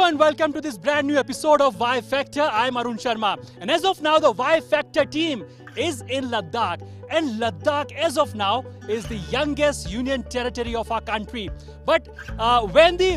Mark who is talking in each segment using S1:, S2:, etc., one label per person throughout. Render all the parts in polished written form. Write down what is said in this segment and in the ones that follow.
S1: Hello and welcome to this brand new episode of Y Factor. I'm Arun Sharma. And as of now, the Y Factor team is in Ladakh. And Ladakh, as of now, is the youngest union territory of our country. But when the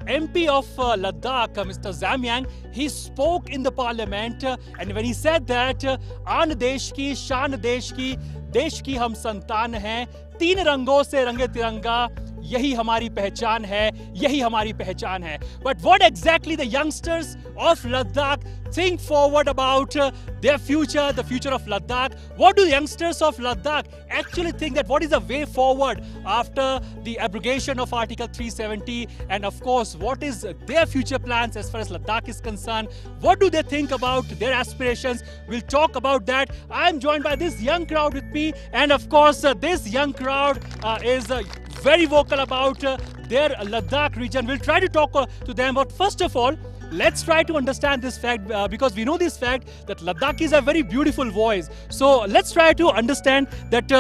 S1: MP of Ladakh, Mr. Zamyang, he spoke in the parliament and when he said that आन देश की शान देश की हम संतान हैं, तीन रंगों से रंगे तिरंगा, यही हमारी पहचान है, यही हमारी पहचान है. But what exactly the youngsters of Ladakh think forward about their future, the future of Ladakh? What do the youngsters of Ladakh actually think that what is the way forward after the abrogation of Article 370? And of course, what is their future plans as far as Ladakh is concerned? What do they think about their aspirations? We'll talk about that. I'm joined by this young crowd with me, and of course, this young crowd is very vocal about their Ladakh region. We'll try to talk to them, but first of all, let's try to understand this fact because we know this fact that Ladakis have very beautiful voice. So let's try to understand that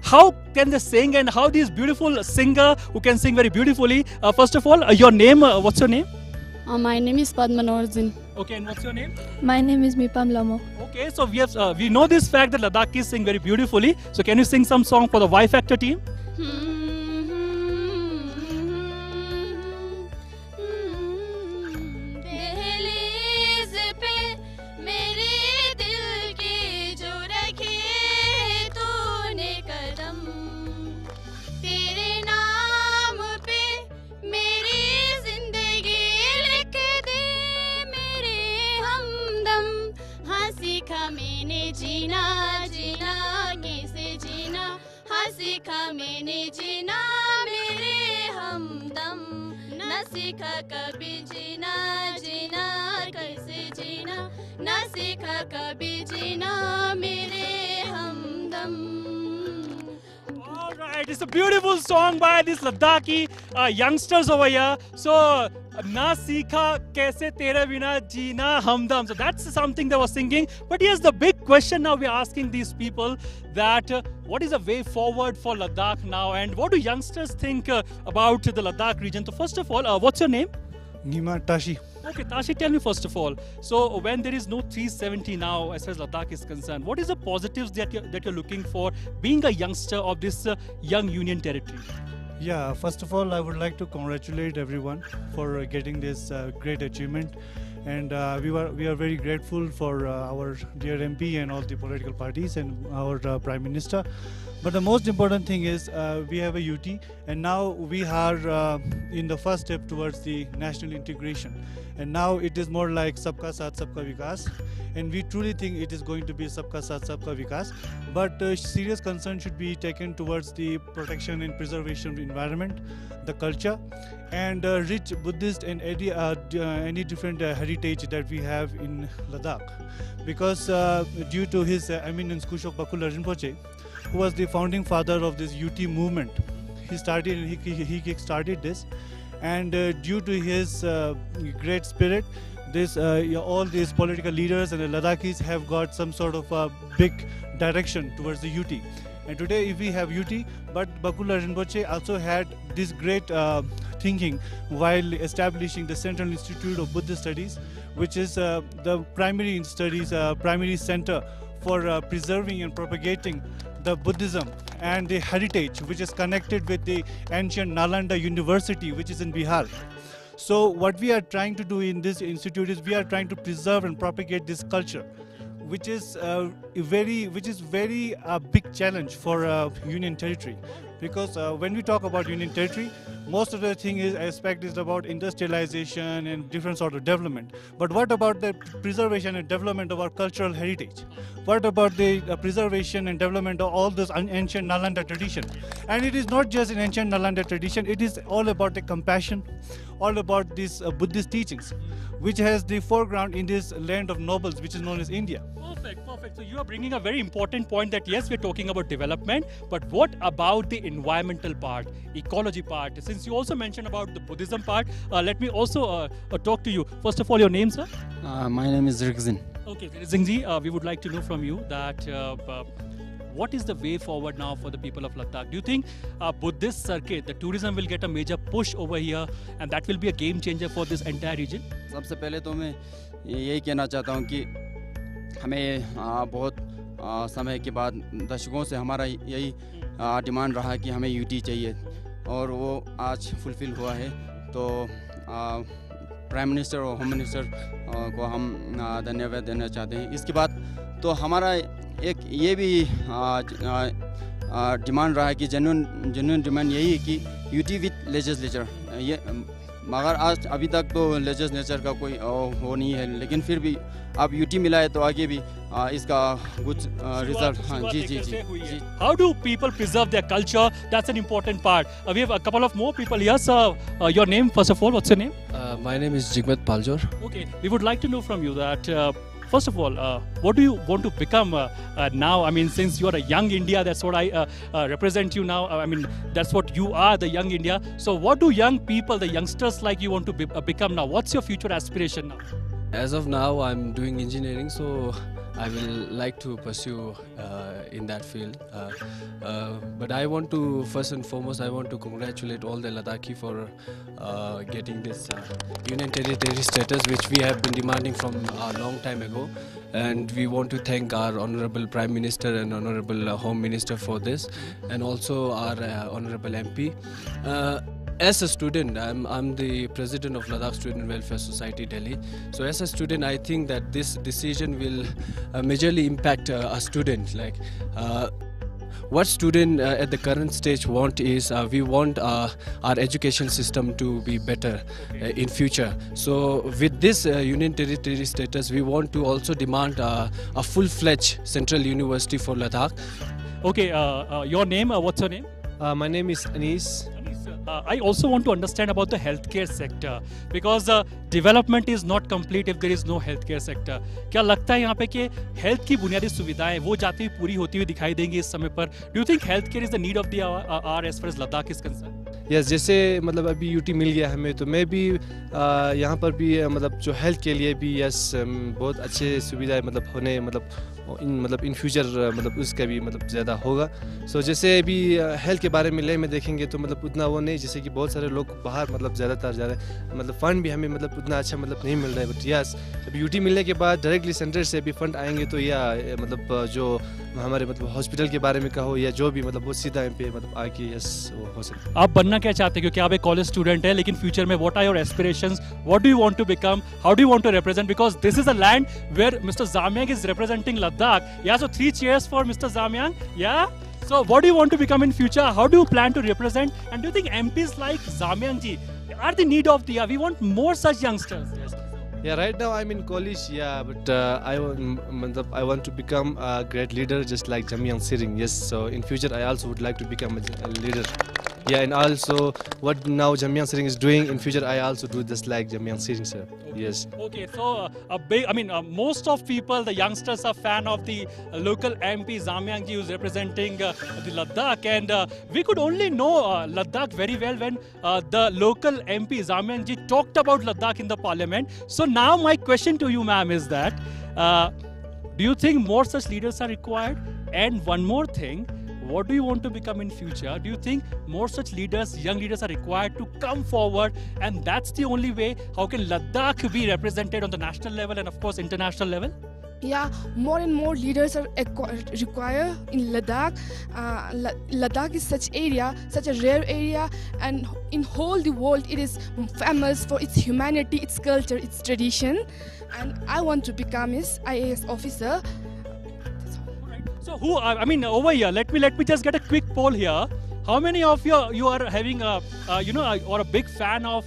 S1: how can they sing and how these beautiful singer who can sing very beautifully. First of all, your name, what's your name?
S2: My name is Padma Norzin.
S1: Okay, and what's your name?
S2: My name is Mipam Lamo.
S1: Okay, so we know this fact that Ladakis sing very beautifully. So can you sing some song for the Y Factor team?
S3: सीखा मैंने जीना मेरे हमदम न सीखा कभी जीना जीना कैसे जीना न सीखा कभी जीना मेरे हमदम.
S1: Alright, it's a beautiful song by these Ladakhi youngsters over here. So, Na Sikha Kaise Tere Bina Jeena Humdam. So that's something they were singing. But here's the big question now we're asking these people that what is the way forward for Ladakh now and what do youngsters think about the Ladakh region? So first of all, what's your name?
S4: Nima Tashi.
S1: Okay, Tashi, tell me first of all. So when there is no 370 now as far as Ladakh is concerned, what is the positives that you're looking for being a youngster of this young union territory?
S4: Yeah, first of all, I would like to congratulate everyone for getting this great achievement. And we are very grateful for our dear MP and all the political parties and our Prime Minister. But the most important thing is we have a UT and now we are in the first step towards the national integration. And now it is more like Sabka Saath Sabka Vikas. And we truly think it is going to be Sabka Saath Sabka Vikas. But serious concern should be taken towards the protection and preservation of the environment, the culture, and rich Buddhist and any different heritage that we have in Ladakh. Because due to his eminence Kushok Bakula Rinpoche, who was the founding father of this UT movement, he kick-started this. And due to his great spirit, all these political leaders and the Ladakhis have got some sort of a big direction towards the UT. And today, if we have UT, but Bakula Rinpoche also had this great thinking while establishing the Central Institute of Buddhist Studies, which is the primary studies, primary center for preserving and propagating the Buddhism and the heritage which is connected with the ancient Nalanda University, which is in Bihar. So what we are trying to do in this institute is we are trying to preserve and propagate this culture, which is very big challenge for Union Territory. Because when we talk about Union Territory, most of the aspect is about industrialization and different sort of development. But what about the preservation and development of our cultural heritage? What about the preservation and development of all this ancient Nalanda tradition? And it is not just an ancient Nalanda tradition, it is all about the compassion, all about these Buddhist teachings, which has the foreground in this land of nobles, which is known as India.
S1: Perfect. So you are bringing a very important point that yes, we're talking about development, but what about the environmental part, ecology part? Since you also mentioned about the Buddhism part, let me also talk to you. First of all, your name, sir?
S5: My name is Rigzin.
S1: Okay, Zingji, we would like to know from you that what is the way forward now for the people of Ladakh? Do you think with this circuit, the tourism will get a major push over here and that will be a game changer for this entire region?
S5: सबसे पहले तो मैं यही कहना चाहता हूँ कि हमें बहुत समय के बाद दशकों से हमारा यही डिमांड रहा कि हमें यूटी चाहिए और वो आज फुलफ़िल हुआ है। तो प्राइम मिनिस्टर और होम मिनिस्टर को हम धन्यवाद देना चाहते हैं। इसके बाद तो हमारा एक ये भी डिमांड रहा है कि जेन्युइन डिमांड यही है कि यूटी विथ लेजिस्लेचर, ये मगर आज अभी तक तो लेजिस्लेचर का कोई वो नहीं है, लेकिन फिर भी अब यूटी मिला है तो आगे भी इसका कुछ रिजल्ट। हाँ जी जी जी जी।
S1: How do people preserve their culture? That's an important part. We have a couple of more people here. Sir, your name first of all. What's your name?
S6: My name is Jigmet Paljor.
S1: Okay, we would like to know from you that first of all, what do you want to become now? I mean, since you are a young India, that's what I represent you now. I mean, that's what you are, the young India. So what do young people, the youngsters like you want to become now? What's your future aspiration now?
S6: As of now, I'm doing engineering, so I will like to pursue in that field. But I want to, first and foremost, I want to congratulate all the Ladakhi for getting this Union Territory status, which we have been demanding from a long time ago. And we want to thank our Honorable Prime Minister and Honorable Home Minister for this, and also our Honorable MP. As a student, I'm the president of Ladakh Student Welfare Society, Delhi. So as a student, I think that this decision will majorly impact a student. Like what student at the current stage want is we want our education system to be better in future. So with this Union Territory status, we want to also demand a full-fledged central university for Ladakh.
S1: Okay, your name? What's your name?
S7: My name is Anis.
S1: I also want to understand about the healthcare sector because development is not complete if there is no healthcare sector. क्या लगता है यहाँ पे कि health की बुनियादी सुविधाएं वो जाती हुई पूरी होती हुई दिखाई देंगी इस समय पर? Do you think healthcare is the need of the hour as far as Ladakh is concerned?
S7: Yes, जैसे मतलब अभी यूटी मिल गया हमें, तो मैं भी यहाँ पर भी मतलब जो हेल्थ के लिए भी यस बहुत अच्छे सुविधाएं मतलब होने मतलब इन फ्यूचर मतलब उसका भी मतलब ज़्यादा होगा। सो जैसे अभी हेल्थ के बारे में ले में देखेंगे तो मतलब उतना वो नहीं, जैसे कि बहुत सारे लोग बाहर मतलब ज़्यादातर जा रहे हैं, मतलब फ़ंड भी हमें मतलब उतना अच्छा मतलब नहीं मिल रहा है। बट यस, अभी यूटी मिलने के बाद डायरेक्टली सेंटर से भी फंड आएंगे तो या मतलब जो हमारे मतलब हॉस्पिटल के बारे में कहो या जो भी मतलब वो सीधा एम पे मतलब आके यस वो हो सकता है।
S1: आप बनना क्या चाहते हैं, क्योंकि आप एक कॉलेज स्टूडेंट है, लेकिन फ्यूचर में what are your aspirations, what do you want to become, how do you want to represent, because this is a land where mister Jamyang is representing Ladakh. या so 3 cheers for Mr. Zamyang. Yeah. So what do you want to become in future? How do you plan to represent? And do you think MPs like Zamyang ji are the need of the hour? We want more such youngsters. Yes.
S7: Yeah, right now I'm in college, yeah, but I want to become a great leader just like Jamyang Sering. Yes, so in future I also would like to become a leader. Yeah, and also what now Jamyang Sering is doing, in future I also do just like Jamyang Sering, sir.
S1: Okay.
S7: Yes.
S1: Okay, so most of people, the youngsters are fan of the local MP Zamyang ji, who's representing the Ladakh, and we could only know Ladakh very well when the local MP Zamyang ji talked about Ladakh in the parliament. So now my question to you, ma'am, is that do you think more such leaders are required? And one more thing, what do you want to become in future? Do you think more such leaders, young leaders, are required to come forward, and that's the only way? How can Ladakh be represented on the national level and of course international level?
S8: Yeah, more and more leaders are required in Ladakh. Ladakh is such a rare area, and in whole the world it is famous for its humanity, its culture, its tradition. And I want to become an IAS officer.
S1: So over here, let me just get a quick poll here. How many of you are having or a big fan of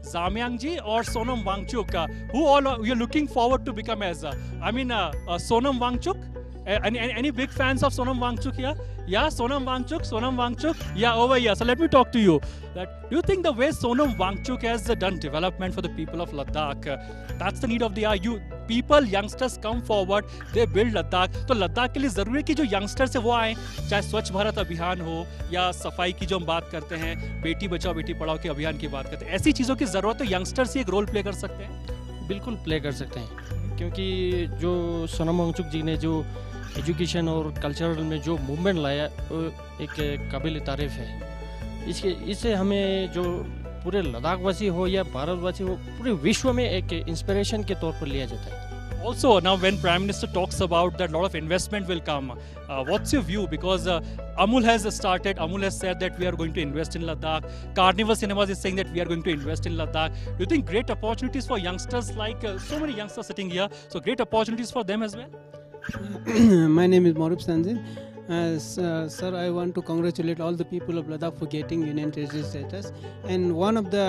S1: Zamyang ji or Sonam Wangchuk? Who all you're looking forward to become as? Sonam Wangchuk? Any big fans of Sonam Wangchuk here? Yeah, Sonam Wangchuk. Yeah, over here. So let me talk to you. Do you think the way Sonam Wangchuk has done development for the people of Ladakh, that's the need of the hour? People, youngsters come forward, they build Ladakh. तो लद्दाख के लिए जरूरी है कि जो youngsters है वो आए, चाहे स्वच्छ भारत अभियान हो या सफाई की जो हम बात करते हैं, बेटी बचाओ बेटी पढ़ाओ के अभियान की बात करते हैं, ऐसी चीज़ों की ज़रूरत है। youngsters ही एक रोल प्ले कर सकते हैं।
S9: बिल्कुल प्ले कर सकते हैं, क्योंकि जो सोनम वांगचुक जी ने जो एजुकेशन और कल्चरल में जो मूवमेंट लाया वो एक काबिल तारीफ़ है। इससे हमें जो पूरे लद्दाख वासी हो या भारतवासी हो, पूरे विश्व में एक इंस्पिरेशन के तौर पर लिया जाता है।
S1: Also, now when Prime Minister talks about that a lot of investment will come, what's your view? Because Amul has started, Amul has said that we are going to invest in Ladakh. Carnival Cinemas is saying that we are going to invest in Ladakh. Do you think great opportunities for youngsters like so many youngsters sitting here, so great opportunities for them as well?
S10: My name is Morib Sanzin. Sir, I want to congratulate all the people of Ladakh for getting Union Territory status. And one of the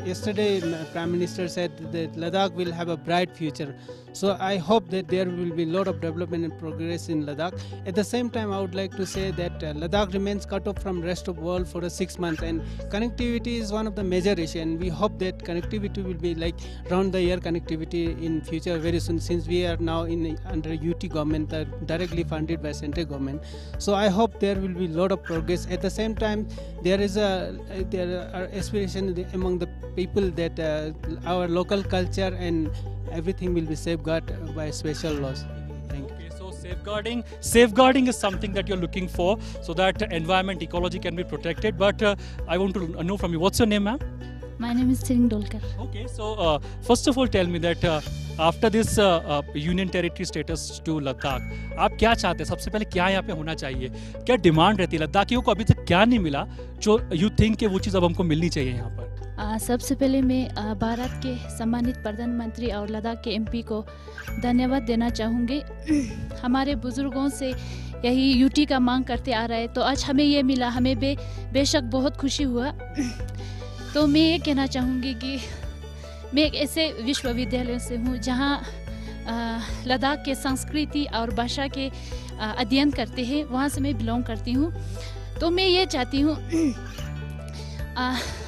S10: yesterday Prime Minister said that Ladakh will have a bright future. So I hope that there will be a lot of development and progress in Ladakh. At the same time, I would like to say that Ladakh remains cut off from rest of world for 6 months, and connectivity is one of the major issues. And we hope that connectivity will be like round the year connectivity in future very soon, since we are now under UT government, directly funded by central government. So I hope there will be a lot of progress. At the same time, there are aspirations among the people that our local culture and everything will be safeguarded by special laws. Thank you.
S1: Okay, so safeguarding is something that you're looking for, so that environment, ecology can be protected. But I want to know from you, what's your name, ma'am?
S2: My name is Thiring Dolkar.
S1: Okay, so first of all, tell me that after this union territory status to Ladakh, आप क्या चाहते हैं? सबसे पहले क्या यहाँ पे होना चाहिए? क्या डिमांड रहती है? लद्दाखियों को अभी तक क्या नहीं मिला जो यू थिंक कि वो चीज़ अब हमको मिलनी चाहिए यहाँ पर?
S2: सबसे पहले मैं भारत के सम्मानित प्रधानमंत्री और लद्दाख के एमपी को धन्यवाद देना चाहूँगी। हमारे बुज़ुर्गों से यही यूटी का मांग करते आ रहा है, तो आज हमें ये मिला, हमें बेशक बहुत खुशी हुआ। तो मैं ये कहना चाहूँगी कि मैं एक ऐसे विश्वविद्यालय से हूँ जहाँ लद्दाख के संस्कृति और भाषा के अध्ययन करते हैं, वहाँ से मैं बिलोंग करती हूँ। तो मैं ये चाहती हूँ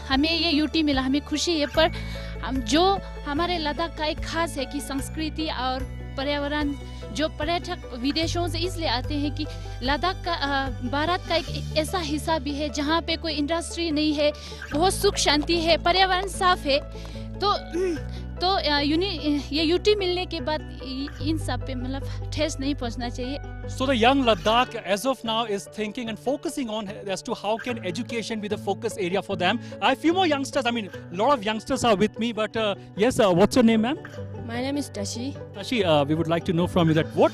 S2: हमें ये यूटी मिला, हमें खुशी है, पर हम जो हमारे लद्दाख का एक खास है कि संस्कृति और पर्यावरण, जो पर्यटक विदेशों से इसलिए आते हैं कि लद्दाख का भारत का एक ऐसा हिस्सा भी है जहाँ पे कोई इंडस्ट्री नहीं है, बहुत सुख शांति है, पर्यावरण साफ है। तो ये यूटी मिलने के बाद इन सब पे मतलब ठेस नहीं पहुंचना चाहिए।
S1: So the young Ladakh as of now is thinking and focusing on as to how can education be the focus area for them. I have few more youngsters, I mean a lot of youngsters are with me, but yes, what's your name, ma'am?
S11: My name is Tashi.
S1: Tashi, we would like to know from you that what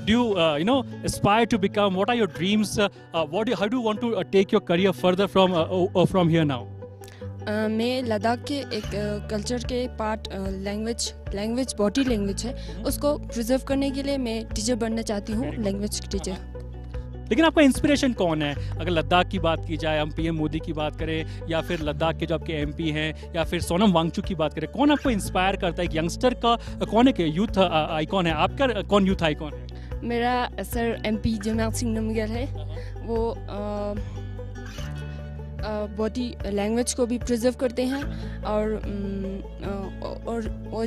S1: do you aspire to become? What are your dreams? How do you want to take your career further from here now?
S11: मैं लद्दाख के एक culture के part language body language है, उसको preserve करने के लिए मैं टीचर बनना चाहती हूँ, लैंग्वेज टीचर।
S1: लेकिन आपका इंस्पिरेशन कौन है? अगर लद्दाख की बात की जाए, हम पीएम मोदी की बात करें, या फिर लद्दाख के जो आपके एमपी हैं, या फिर सोनम वांगचुक की बात करें, कौन आपको इंस्पायर करता है? एक यंगस्टर का कौन है, यूथ आइकॉन है आपका? कौन यूथ आइकॉन है?
S11: मेरा सर एमपी जरनैल सिंह नमग्याल है। वो बॉडी लैंग्वेज को भी प्रिजर्व करते हैं, और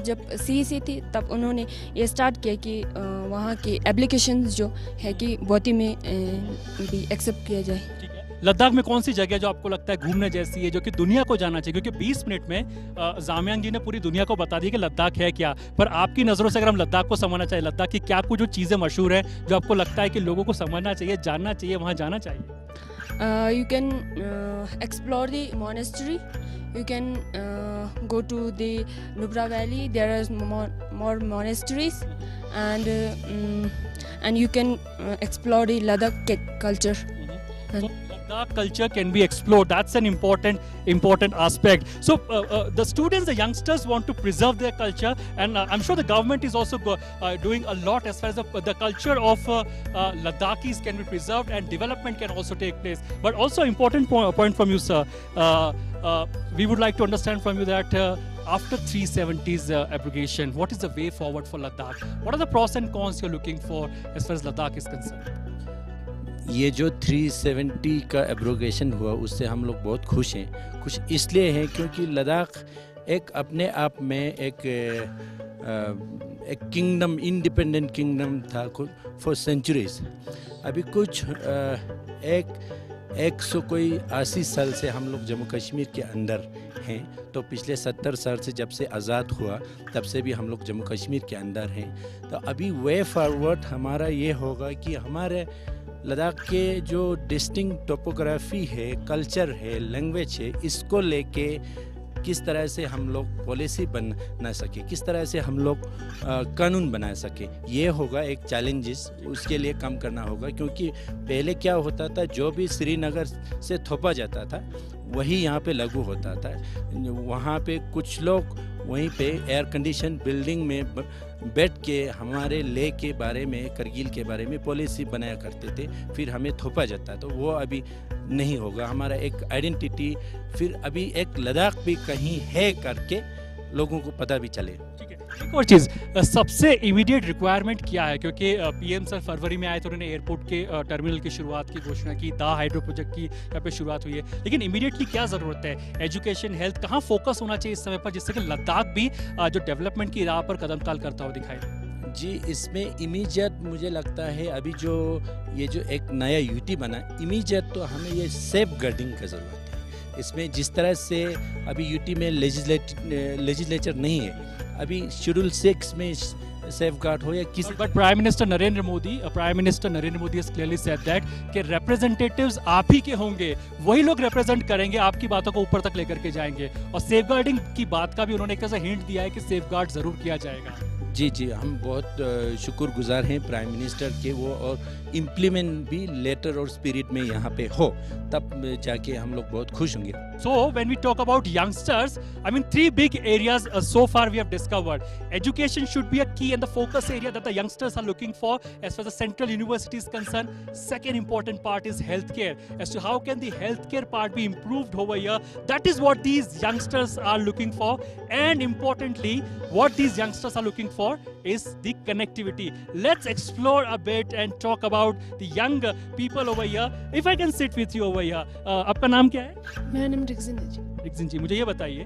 S11: जब सीईसी थी तब उन्होंने ये स्टार्ट किया कि वहाँ की एप्लीकेशंस जो है कि बॉडी में भी एक्सेप्ट किया जाए।
S1: लद्दाख में कौन सी जगह जो आपको लगता है घूमने जैसी है, जो कि दुनिया को जाना चाहिए? क्योंकि 20 मिनट में जामयांग जी ने पूरी दुनिया को बता दी कि लद्दाख है क्या, पर आपकी नज़रों से अगर हम लद्दाख को समझना चाहिए, लद्दाख की क्या कुछ जो चीज़ें मशहूर हैं जो आपको लगता है कि लोगों को समझना चाहिए, जानना चाहिए, वहाँ जाना चाहिए?
S11: You can explore the monastery. You can go to the Nubra Valley. There are more monasteries, and you can explore the Ladakh culture.
S1: Ladakh culture can be explored. That's an important aspect. So the students, the youngsters want to preserve their culture, and I'm sure the government is also doing a lot as far as the culture of Ladakhis can be preserved and development can also take place. But also important point from you, sir. We would like to understand from you that after 370's abrogation, what is the way forward for Ladakh? What are the pros and cons you're looking for as far as Ladakh is concerned?
S12: ये जो 370 का abrogation हुआ उससे हम लोग बहुत खुश हैं। खुश इसलिए हैं क्योंकि लद्दाख एक अपने आप में एक किंगडम, इंडिपेंडेंट किंगडम था फॉर सेंचुरीज। अभी कुछ एक 180 साल से हम लोग जम्मू कश्मीर के अंदर हैं। तो पिछले 70 साल से जब से आज़ाद हुआ तब से भी हम लोग जम्मू कश्मीर के अंदर हैं। तो अभी वे फॉरवर्ड हमारा ये होगा कि हमारे लद्दाख के जो डिस्टिंक्ट टोपोग्राफी है, कल्चर है, लैंग्वेज है, इसको लेके किस तरह से हम लोग पॉलिसी बना सके, किस तरह से हम लोग कानून बना सके, ये होगा एक चैलेंजेस। उसके लिए काम करना होगा, क्योंकि पहले क्या होता था, जो भी श्रीनगर से थोपा जाता था वही यहाँ पे लागू होता था। वहाँ पे कुछ लोग वहीं पे एयर कंडीशन बिल्डिंग में बैठ के हमारे लेह के बारे में, करगिल के बारे में पॉलिसी बनाया करते थे, फिर हमें थोपा जाता। तो वो अभी नहीं होगा। हमारा एक आइडेंटिटी, फिर अभी एक लद्दाख भी कहीं है करके लोगों को पता भी चले।
S1: एक और चीज़, सबसे इमीडिएट रिक्वायरमेंट क्या है? क्योंकि पीएम सर फरवरी में आए तो उन्होंने एयरपोर्ट के टर्मिनल की शुरुआत की घोषणा की, दा हाइड्रो प्रोजेक्ट की यहाँ पे शुरुआत हुई है, लेकिन इमीडिएटली क्या ज़रूरत है? एजुकेशन, हेल्थ, कहाँ फोकस होना चाहिए इस समय पर, जिससे कि लद्दाख भी जो डेवलपमेंट की राह पर कदम ताल करता हुआ दिखाई दे?
S12: जी, इसमें इमीडिएट मुझे लगता है अभी जो ये जो एक नया यूटी बना, इमीडिएट तो हमें ये सेफ गार्डिंग की ज़रूरत है। इसमें जिस तरह से अभी यूटी में लेजिस्लेचर नहीं है, अभी शेड्यूल 6 में सेफ गार्ड हो या किसी,
S1: but prime minister Narendra Modi has clearly said that कि रिप्रेजेंटेटिव्स आप ही के होंगे, वही लोग रिप्रेजेंट करेंगे, आपकी बातों को ऊपर तक लेकर के जाएंगे। और सेफ गार्डिंग की बात का भी उन्होंने एक ऐसा हिंट दिया है कि सेफ गार्ड जरूर किया जाएगा।
S12: जी जी, हम बहुत शुक्रगुजार हैं प्राइम मिनिस्टर के, वो और इम्प्लीमेंट भी लेटर और स्पिरिट में यहाँ पे हो, तब जाके हम लोग बहुत खुश होंगे।
S1: So when we talk about youngsters, I mean 3 big areas so far we have discovered. Education should be a key and the focus area that the youngsters are looking for as far as the central university is concerned. Second important part is healthcare. As to how can the healthcare part be improved over here, that is what these youngsters are looking for. And importantly, what these youngsters are looking for is the connectivity. Let's explore a bit and talk about the young people over here. If I can sit with you over here. आपका नाम क्या है?
S8: मेरा नाम रिक्जिन है जी।
S1: रिक्जिन जी, मुझे ये बताइए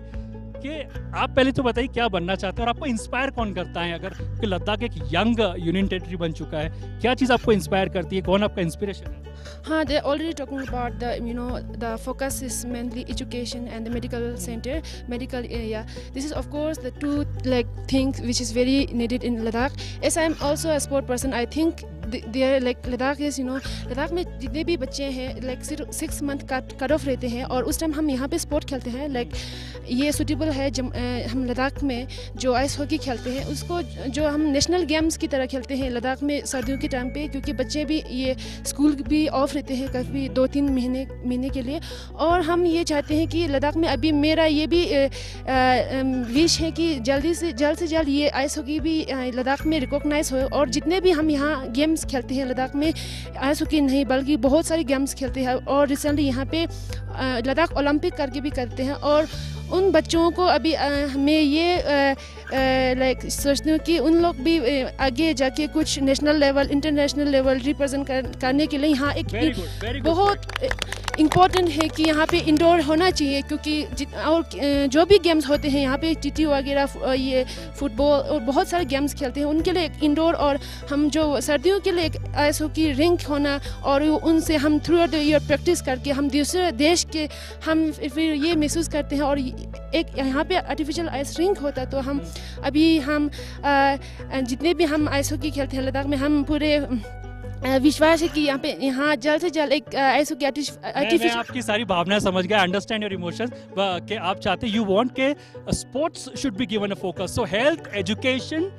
S1: कि आप पहले तो बताइए क्या बनना चाहते हैं और आपको इंस्पायर कौन करता है? अगर कि लद्दाख एक यंग यूनियन टेरिटरी बन चुका है, क्या चीज़ आपको इंस्पायर करती है? कौन आपका इंस्पिरेशन है?
S8: हाँ, they're already talking about the focus is mainly education and the medical center, medical area. This is of course the two things which is very needed in Ladakh. As I'm also a sport person, I think they are Ladakh is Ladakh में जितने भी बच्चे हैं सिर्फ 6 month cut off रहते हैं, और उस टाइम हम यहाँ पे स्पोर्ट खेलते हैं। ये सूटेबल है हम लद्दाख में जो आइस हॉकी खेलते हैं उसको जो हम नेशनल गेम्स की तरह खेलते हैं लद्दाख में सर्दियों के टाइम पे, क्योंकि बच्चे भी ये स्कूल भी ऑफ रहते हैं काफ़ी 2-3 महीने के लिए। और हम ये चाहते हैं कि लद्दाख में अभी मेरा ये भी विश है कि जल्द से जल्द ये आइस हॉकी भी लद्दाख में रिकॉग्नाइज हो, और जितने भी हम यहाँ गेम्स खेलते हैं लद्दाख में, आइस हॉकी नहीं बल्कि बहुत सारे गेम्स खेलते हैं। और रिसेंटली यहाँ पे लद्दाख ओलंपिक करके भी करते हैं, और उन बच्चों को अभी मैं ये सोचती हूँ कि उन लोग भी आगे जाके कुछ national level, international level represent करने के लिए यहाँ एक बहुत इम्पोर्टेंट है कि यहाँ पे इंडोर होना चाहिए, क्योंकि और जो भी गेम्स होते हैं यहाँ पे टीटी वगैरह, ये फुटबॉल और बहुत सारे गेम्स खेलते हैं, उनके लिए एक इंडोर, और हम जो सर्दियों के लिए एक आइस हॉकी रिंक होना, और उनसे हम through out the year practice करके हम दूसरे देश के हम फिर ये महसूस करते हैं। और एक यहाँ पे आर्टिफिशियल आइस रिंक होता, तो हम अभी हम जितने भी हम आइस हॉकी खेलते हैं लद्दाख में, हम पूरे विश्वास है कि यहाँ जल्द से जल्द एक आइस हॉकी
S1: मैं आपकी सारी भावनाएं समझ गया, अंडरस्टैंड योर इमोशंस, कि आप चाहते, यू वांट के sports should be given a focus, so health, education,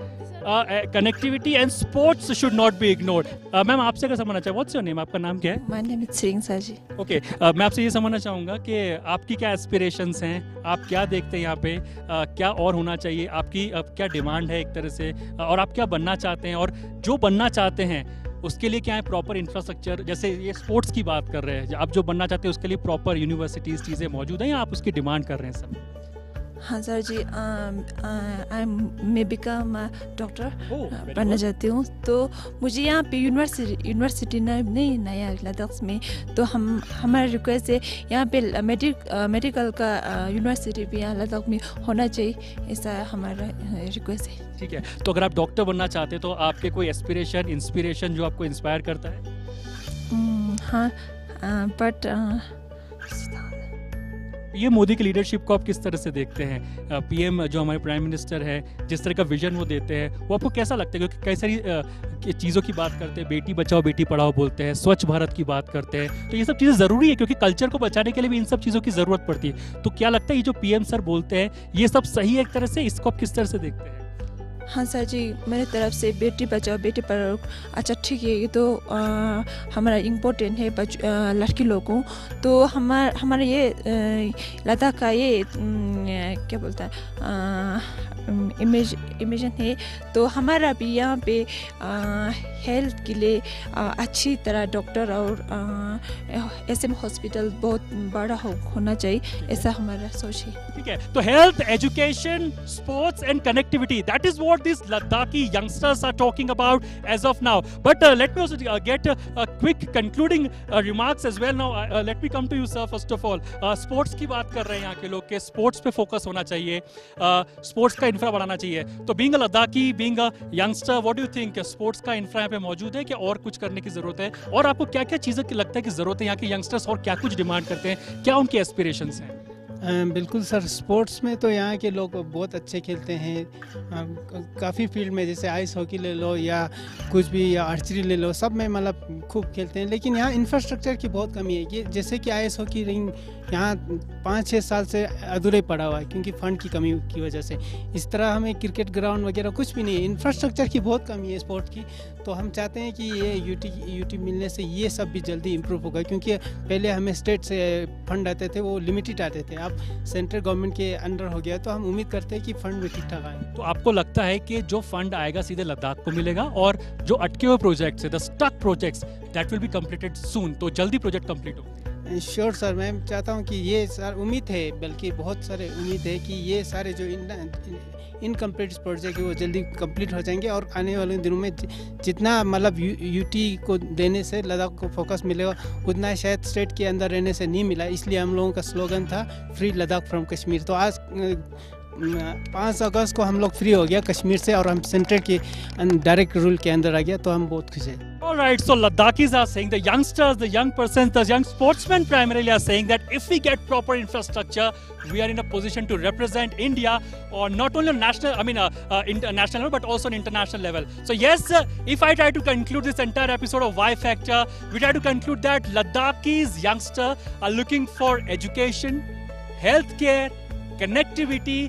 S1: connectivity and sports should not be ignored. Ma'am, आपसे अगर समझना चाहिए, व्हाट्स योर नेम, आपका नाम क्या है?
S13: My name is Singh sir ji.
S1: Okay, मैं आपसे ये समझना चाहूँगा कि आपकी क्या एस्पिरेशंस हैं, आप क्या देखते हैं यहाँ पे, क्या और होना चाहिए, आपकी क्या डिमांड है एक तरह से, और आप क्या बनना चाहते हैं, और जो बनना चाहते हैं उसके लिए क्या है प्रॉपर इंफ्रास्ट्रक्चर? जैसे ये स्पोर्ट्स की बात कर रहे हैं, आप जो बनना चाहते हैं उसके लिए प्रॉपर यूनिवर्सिटीज़ चीज़ें मौजूद हैं, या आप उसकी डिमांड कर रहे हैं सब?
S13: हाँ सर जी, मैं बिकम डॉक्टर बनना चाहती हूँ, तो मुझे यहाँ पे यूनिवर्सिटी नहीं नया लद्दाख में, तो हमारा रिक्वेस्ट है यहाँ पे मेडिकल का यूनिवर्सिटी भी यहाँ लद्दाख में होना चाहिए, ऐसा हमारा रिक्वेस्ट है।
S1: ठीक है, तो अगर आप डॉक्टर बनना चाहते हैं तो आपके कोई एस्पिरेशन, इंस्पिरेशन जो आपको इंस्पायर करता है?
S13: हाँ, but
S1: ये मोदी की लीडरशिप को आप किस तरह से देखते हैं? पीएम जो हमारे प्राइम मिनिस्टर है, जिस तरह का विजन वो देते हैं, वो आपको कैसा लगता है? क्योंकि कई सारी चीज़ों की बात करते हैं, बेटी बचाओ बेटी पढ़ाओ बोलते हैं, स्वच्छ भारत की बात करते हैं, तो ये सब चीज़ें ज़रूरी है क्योंकि कल्चर को बचाने के लिए भी इन सब चीज़ों की ज़रूरत पड़ती है। तो क्या लगता है ये जो पीएम सर बोलते हैं ये सब सही है एक तरह से? इसको आप किस तरह से देखते हैं?
S13: हाँ सर जी, मेरे तरफ से बेटी बचाओ बेटी पढ़ाओ अच्छा ठीक है, ये तो हमारा इम्पोर्टेंट है लड़की लोगों को। तो हमारा ये लद्दाख का ये क्या बोलता है इमेजिन है, तो हमारा भी यहाँ पे हेल्थ के लिए अच्छी तरह डॉक्टर और एसएम हॉस्पिटल बहुत बड़ा होना चाहिए, ऐसा हमारा सोच है।
S1: ठीक है, तो health, education, sports and connectivity, that is what these Ladakhi youngsters are talking about as of now. But let me also get a quick concluding remarks as well now. Let me come to you sir first of all. Sports की बात कर रहे हैं यहाँ के लोग के sports पे फोकस होना चाहिए, स्पोर्ट्स का इंफ्रा बढ़ाना चाहिए। तो being a Ladakhi, being a youngster, what do you think, sports का इंफ्रा यहाँ पे मौजूद है कि और कुछ करने की जरूरत है? और आपको क्या क्या चीज़ें लगता है कि जरूरत है यहाँ के यंगस्टर्स, और क्या कुछ डिमांड करते हैं, क्या उनके एस्पिरेशंस हैं?
S10: बिल्कुल सर, स्पोर्ट्स में तो यहाँ के लोग बहुत अच्छे खेलते हैं, काफ़ी फील्ड में, जैसे आइस हॉकी ले लो या कुछ भी, या आर्चरी ले लो, सब में मतलब खूब खेलते हैं। लेकिन यहाँ इंफ्रास्ट्रक्चर की बहुत कमी है कि जैसे कि आइस हॉकी रिंग यहाँ 5-6 साल से अधूरे पड़ा हुआ है क्योंकि फ़ंड की कमी की वजह से। इस तरह हमें क्रिकेट ग्राउंड वगैरह कुछ भी नहीं है, इंफ्रास्ट्रक्चर की बहुत कमी है स्पोर्ट की। तो हम चाहते हैं कि ये यूटी मिलने से ये सब भी जल्दी इम्प्रूव होगा, क्योंकि पहले हमें स्टेट से फंड आते थे, वो लिमिटेड आते थे, अब सेंट्रल गवर्नमेंट के अंडर हो गया, तो हम उम्मीद करते हैं कि फंड भी ठीक ठाक आए।
S1: तो आपको लगता है कि जो फंड आएगा सीधे लद्दाख को मिलेगा और जो अटके हुए प्रोजेक्ट्स है, the stuck projects, that will be completed soon, तो जल्दी प्रोजेक्ट कंप्लीट हो?
S10: श्योर सर, मैं चाहता हूँ कि ये सर उम्मीद है, बल्कि बहुत सारे उम्मीद है कि ये सारे जो इनकम्प्लीट प्रोजेक्ट है वो जल्दी कंप्लीट हो जाएंगे और आने वाले दिनों में जितना मतलब यूटी को देने से लद्दाख को फोकस मिलेगा उतना शायद स्टेट के अंदर रहने से नहीं मिला। इसलिए हम लोगों का स्लोगन था फ्री लद्दाख फ्रॉम कश्मीर। तो आज 5 अगस्त को हम लोग फ्री हो गया कश्मीर से और हम सेंटर के डायरेक्ट रूल के अंदर आ गया, तो हम बहुत खुश हैं।
S1: All right, so Laddakhis are saying, the youngsters, the young persons, the young sportsmen primarily are saying that if we get proper infrastructure, we are in a position to represent India, or not only on national, international level, but also on international level. So yes, if I try to conclude this entire episode of Y Factor, we try to conclude that Laddakhis youngsters are looking for education, healthcare, connectivity,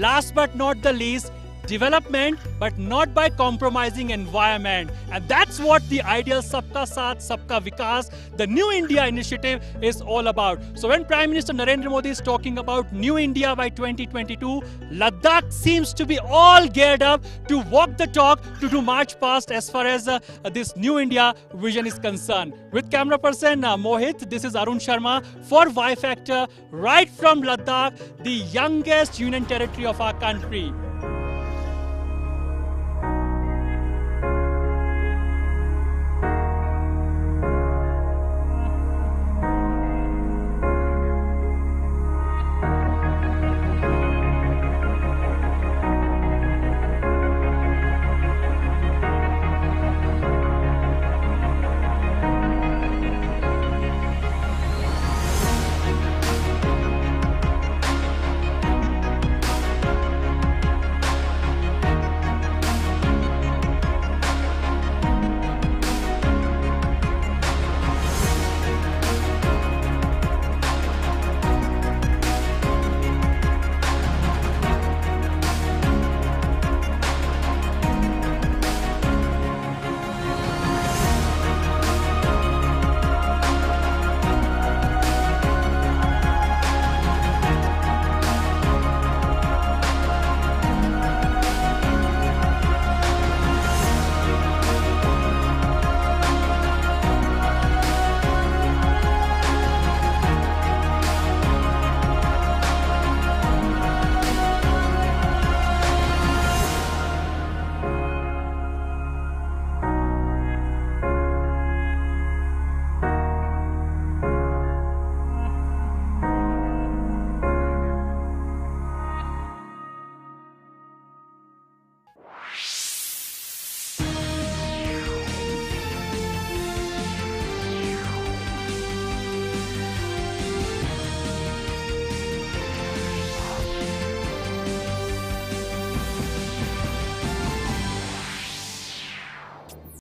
S1: last but not the least, development, but not by compromising environment. And that's what the ideal Sabka Saath, Sabka Vikas, the New India initiative is all about. So when Prime Minister Narendra Modi is talking about New India by 2022, Ladakh seems to be all geared up to walk the talk, to march past as far as this New India vision is concerned. With camera person Mohit, this is Arun Sharma for Y Factor, right from Ladakh, the youngest union territory of our country.